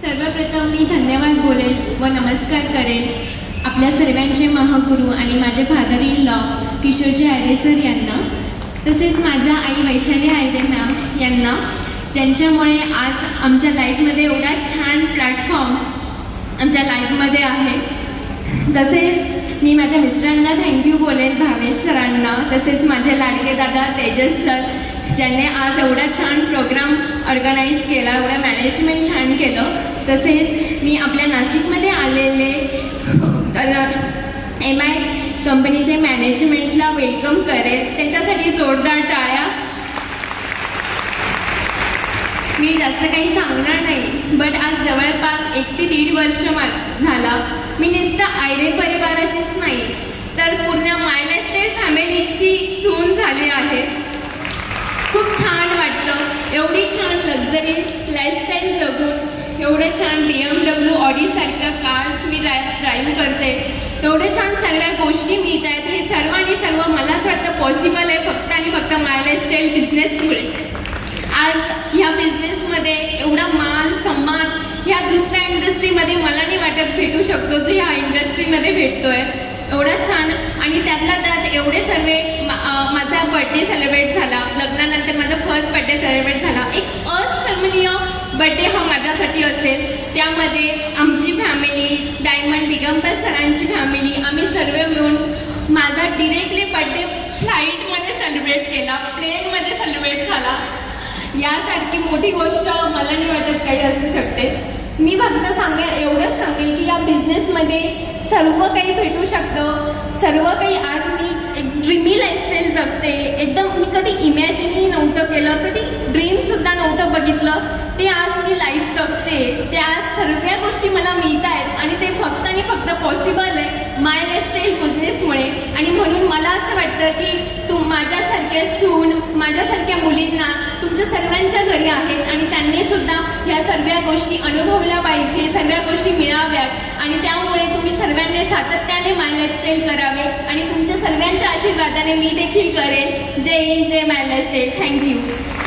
सर्वप्रथम मी धन्यवाद बोलेल व नमस्कार करेल आपल्या सर्वांचे महागुरू आणि माझे father in law Kishorji Ayre sir यांना, तसेच माझ्या आई वैशाली आयरे मॅम यांना, ज्यांच्यामुळे आज आमच्या लाईफमध्ये एवढा छान प्लॅटफॉर्म आमच्या लाईफमध्ये आहे. तसेच मी माझ्या मिस्टरांना थँक्यू बोलेल, भावेश सरांना, तसेच माझे लाडके दादा तेजस सर, ज्यांनी आज एवढा छान प्रोग्राम ऑर्गनाईज केला, एवढं मॅनेजमेंट छान केलं. तसेच मी आपल्या नाशिकमध्ये आलेले MI कंपनीचे मॅनेजमेंटला वेलकम करेल, त्यांच्यासाठी जोरदार टाळ्या. मी जास्त काही सांगणार नाही, बट आज जवळपास 1 ते 1.5 वर्ष झाला मी नुसतं आयरे परिवाराचीच नाही तर पूर्ण माय लाईफस्टाईल फॅमिलीची सून झाली आहे. खूप छान वाटतं, एवढी छान लक्झरी लाईफस्टाईल जगून, एवढे छान BMW ऑडीसारख्या कार्स मी ड्राईव्ह करते, एवढे छान सर्व गोष्टी मिळत आहेत. हे सर्व आणि सर्व मला असं वाटतं पॉसिबल आहे फक्त आणि फक्त माय लाईफस्टाईल बिझनेसमुळे. आज ह्या बिझनेसमध्ये एवढा मान सन्मान ह्या दुसऱ्या इंडस्ट्रीमध्ये मला नाही वाटत भेटू शकतो जो ह्या इंडस्ट्रीमध्ये भेटतोय. एवढा छान आणि त्यातला त्यात एवढे सर्व माझा बर्थडे सेलिब्रेट झाला, लग्नानंतर माझा फर्स्ट बर्थडे सेलिब्रेट झाला. एक अस्मरणीय बर्थडे हा माझ्यासाठी असेल. त्यामध्ये आमची फॅमिली, डायमंड दिगंबर सरांची फॅमिली, आम्ही सर्व मिळून माझा डिरेक्टली बर्थडे फ्लाईटमध्ये सेलिब्रेट केला, प्लेनमध्ये सेलिब्रेट झाला. यासारखी मोठी गोष्ट मला नाही वाटत काही असू शकते. मी फक्त एवढंच सांगेल की या बिझनेसमध्ये सर्व काही भेटू शकतं, सर्व काही. आज मी एक ड्रीमी लाईफस्टाईल जगते, एकदम मी कधी इमॅजिनही नव्हतं केलं, कधी ड्रीमसुद्धा नव्हतं बघितलं, ते आज मी लाईफ जगते. त्या सर्व गोष्टी मला मिळत आहेत आणि ते फक्त आणि फक्त पॉसिबल आहे माय लाईफस्टाईल बिझनेसमुळे. आणि म्हणून मला असं वाटतं की माझ्यासारख्या सून, माझ्यासारख्या मुलींना तुमच्या सर्वांच्या घरी आहेत आणि त्यांनीसुद्धा ह्या सर्व गोष्टी अनुभवल्या पाहिजे, सर्व गोष्टी मिळाव्यात आणि त्यामुळे तुम्ही सर्वांनी सातत्याने माय लाईफस्टाईल करावे आणि तुमच्या सर्वांच्या आशीर्वादाने मी देखील करेन. जय हिंद, जय माय लाईफस्टाईल. थँक्यू.